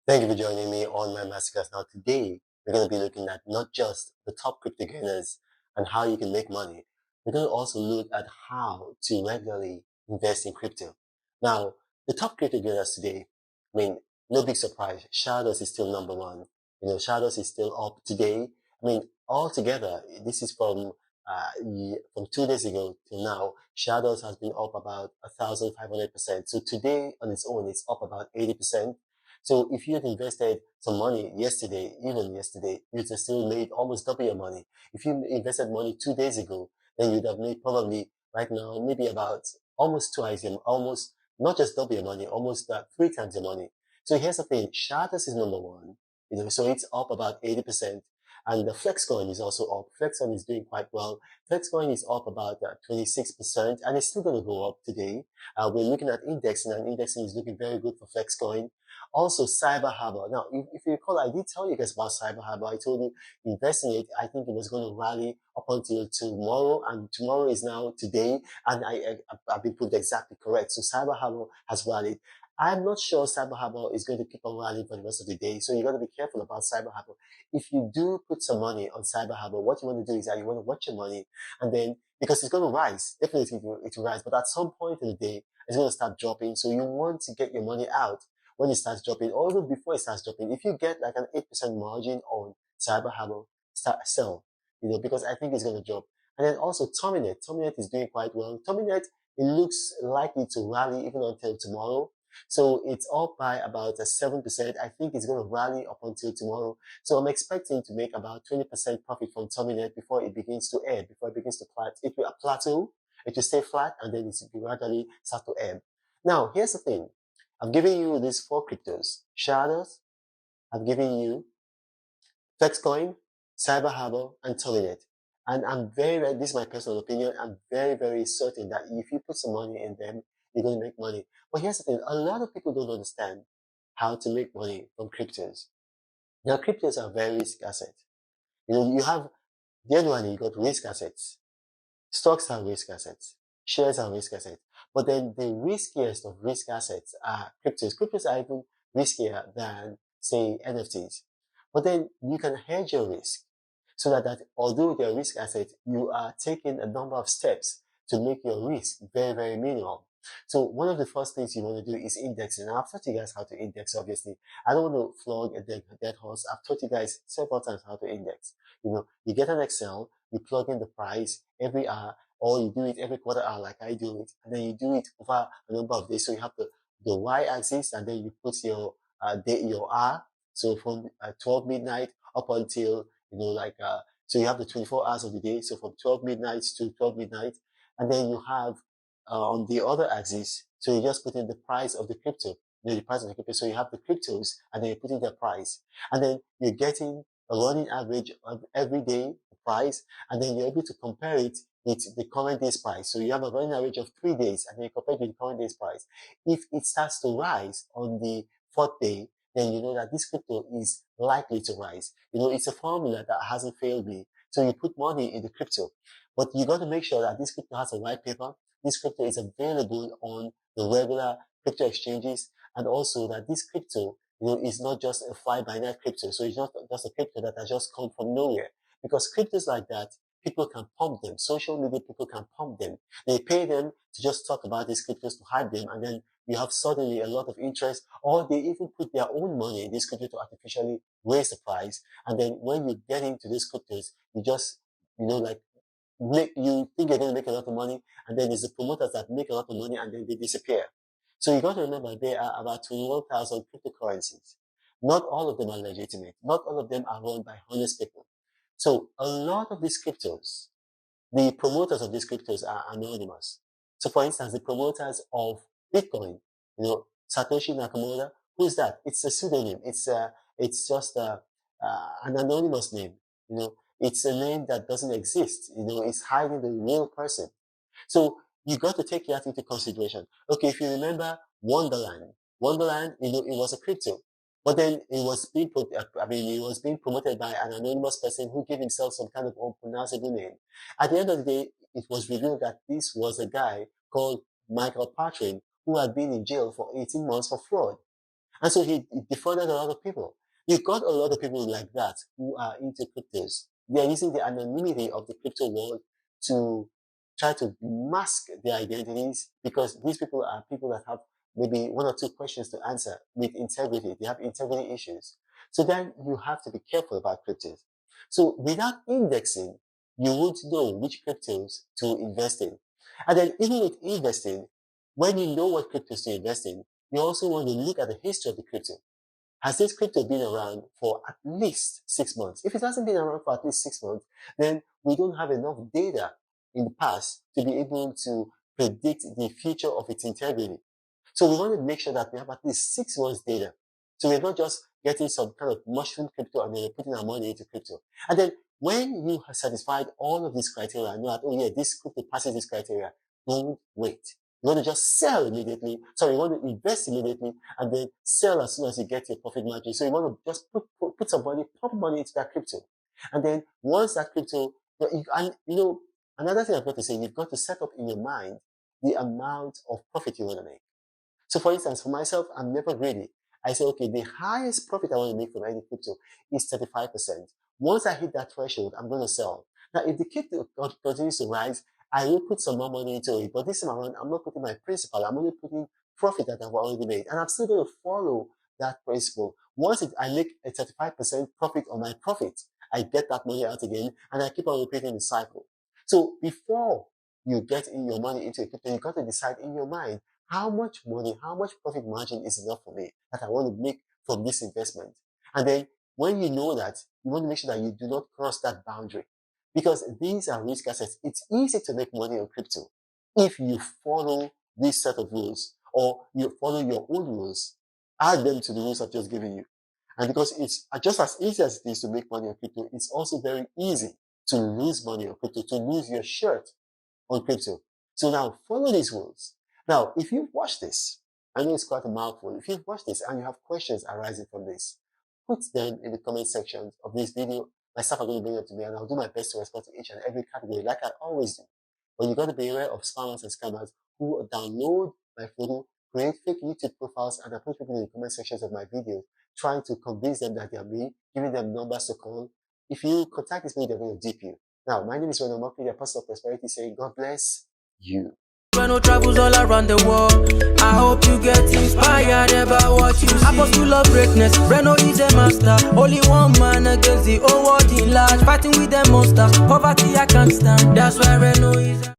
Thank you for joining me on my masterclass. Now, today we're going to be looking at not just the top crypto gainers and how you can make money. We're going to also look at how to regularly invest in crypto. Now, the top crypto gainers today, no big surprise. Shadows is still number one. Shadows is still up today. Altogether, this is from 2 days ago till now. Shadows has been up about 1,500%. So today on its own, it's up about 80%. So if you had invested some money yesterday, even yesterday, you'd have still made almost double your money. If you invested money 2 days ago, then you'd have made probably right now maybe about almost twice your, almost not just double your money, almost three times your money. So here's the thing: Shadows is number one, so it's up about 80%. And the Flexcoin is also up. Flexcoin is doing quite well. Flexcoin is up about 26%, and it's still going to go up today. We're looking at indexing, and indexing is looking very good for Flexcoin. Also, Cyber Harbor. Now, if you recall, I did tell you guys about Cyber Harbor. I told you invest in it. I think it was going to rally up until tomorrow, and tomorrow is now today, and I've been proved exactly correct. So Cyber Harbor has rallied. I'm not sure Cyber Harbor is going to keep on rallying for the rest of the day, so you got to be careful about Cyber Harbor. If you do put some money on Cyber Harbor, what you want to do is that you want to watch your money, and then because it's going to rise, definitely it will rise, but at some point in the day, it's going to start dropping. So you want to get your money out when it starts dropping, or even before it starts dropping. If you get like an 8% margin on Cyber Harbor, start sell, because I think it's going to drop. And then also Tominet. Tominet is doing quite well. Tominet, it looks likely to rally even until tomorrow. So it's up by about 7%. I think it's going to rally up until tomorrow. So I'm expecting to make about 20% profit from Tominet before it begins to ebb, before it begins to plateau. It will plateau, it will stay flat, and then it will gradually start to ebb. Now, here's the thing. I've given you these four cryptos. Shadows, I've given you Flexcoin, Cyber Harbor, and Tominet. And this is my personal opinion, I'm very, very certain that if you put some money in them, you're going to make money. But here's the thing, a lot of people don't understand how to make money from cryptos. Now, cryptos are very risk assets. You have, generally, you got risk assets. Stocks are risk assets. Shares are risk assets. But then the riskiest of risk assets are cryptos. Cryptos are even riskier than, say, NFTs. But then you can hedge your risk so that although they're risk assets, you are taking a number of steps to make your risk very, very minimal. So one of the first things you want to do is indexing. Now, I've taught you guys how to index, obviously. I don't want to flog a dead horse. I've taught you guys several times how to index. You get an Excel, you plug in the price every hour, or you do it every quarter hour like I do it, and then you do it over a number of days. So you have the y-axis, and then you put your day, your hour. So from 12 midnight up until so you have the 24 hours of the day. So from 12 midnight to 12 midnight, and then you have on the other axis. So you just put in the price of the crypto, the price of the crypto. So you have the cryptos, and then you put in the price, and then you're getting a running average of every day price, and then you're able to compare it with the current day's price. So you have a running average of 3 days, and then you compare it with the current day's price. If it starts to rise on the fourth day, then you know that this crypto is likely to rise. It's a formula that hasn't failed me. So you put money in the crypto, but you got to make sure that this crypto has a white paper. This crypto is available on the regular crypto exchanges, and also that this crypto, is not just a fly-by-night crypto. So it's not just a crypto that has just come from nowhere. Because cryptos like that, people can pump them. Social media people can pump them. They pay them to just talk about these cryptos to hype them, and then you have suddenly a lot of interest, or they even put their own money in this crypto to artificially raise the price. And then when you get into these cryptos, you just, like, you think you're going to make a lot of money, and then there's the promoters that make a lot of money and then they disappear. So you got to remember there are about 21,000 cryptocurrencies. Not all of them are legitimate. Not all of them are run by honest people. So a lot of these cryptos, the promoters of these cryptos are anonymous. So for instance, the promoters of Bitcoin, Satoshi Nakamoto, who's that? It's a pseudonym. It's just an anonymous name. It's a name that doesn't exist. It's hiding the real person. So you got to take that into consideration. Okay, if you remember Wonderland, it was a crypto. But then it was being promoted by an anonymous person who gave himself some kind of unpronounceable name. At the end of the day, it was revealed that this was a guy called Michael Patrin who had been in jail for 18 months for fraud. And so he defrauded a lot of people. You've got a lot of people like that who are into cryptos. They are using the anonymity of the crypto world to try to mask their identities, because these people are people that have maybe one or two questions to answer with integrity. They have integrity issues. So then you have to be careful about cryptos. So without indexing, you won't know which cryptos to invest in. And then even with investing, when you know what cryptos to invest in, you also want to look at the history of the crypto. Has this crypto been around for at least 6 months? If it hasn't been around for at least 6 months, then we don't have enough data in the past to be able to predict the future of its integrity. So we want to make sure that we have at least 6 months data. So we're not just getting some kind of mushroom crypto and then we're putting our money into crypto. And then when you have satisfied all of these criteria and know that, oh yeah, this crypto passes this criteria, don't wait. You want to just sell immediately. Sorry, you want to invest immediately and then sell as soon as you get your profit margin. So you want to just put some money, pump money into that crypto. And then once that crypto, another thing I've got to say, you've got to set up in your mind the amount of profit you want to make. So for instance, for myself, I'm never greedy. I say, okay, the highest profit I want to make from any crypto is 35%. Once I hit that threshold, I'm going to sell. Now, if the crypto continues to rise, I will put some more money into it. But this time around, I'm not putting my principal. I'm only putting profit that I've already made. And I'm still going to follow that principle. Once I make a 35% profit on my profit, I get that money out again, and I keep on repeating the cycle. So before you get in your money into a crypto, you got to decide in your mind, how much money, how much profit margin is enough for me that I want to make from this investment? And then when you know that, you want to make sure that you do not cross that boundary, because these are risk assets. It's easy to make money on crypto if you follow this set of rules, or you follow your own rules, add them to the rules I've just given you. And because it's just as easy as it is to make money on crypto, it's also very easy to lose money on crypto, to lose your shirt on crypto. So now follow these rules. Now, if you've watched this, I know it's quite a mouthful. If you've watched this and you have questions arising from this, put them in the comment section of this video. My staff are going to bring them to me, and I'll do my best to respond to each and every category like I always do. But you got to be aware of spammers and scammers who download my photo, create fake YouTube profiles, and approach people in the comment sections of my videos, trying to convince them that they are me, giving them numbers to call. If you contact this me, they're going to dip you. Now, my name is Reno Murphy, the Apostle of Prosperity, saying God bless you. Reno travels all around the world. I hope you get inspired about what you see. Apostle of greatness, Reno is a master. Only one man against the whole world in large. Fighting with the monsters, poverty I can't stand. That's why Reno is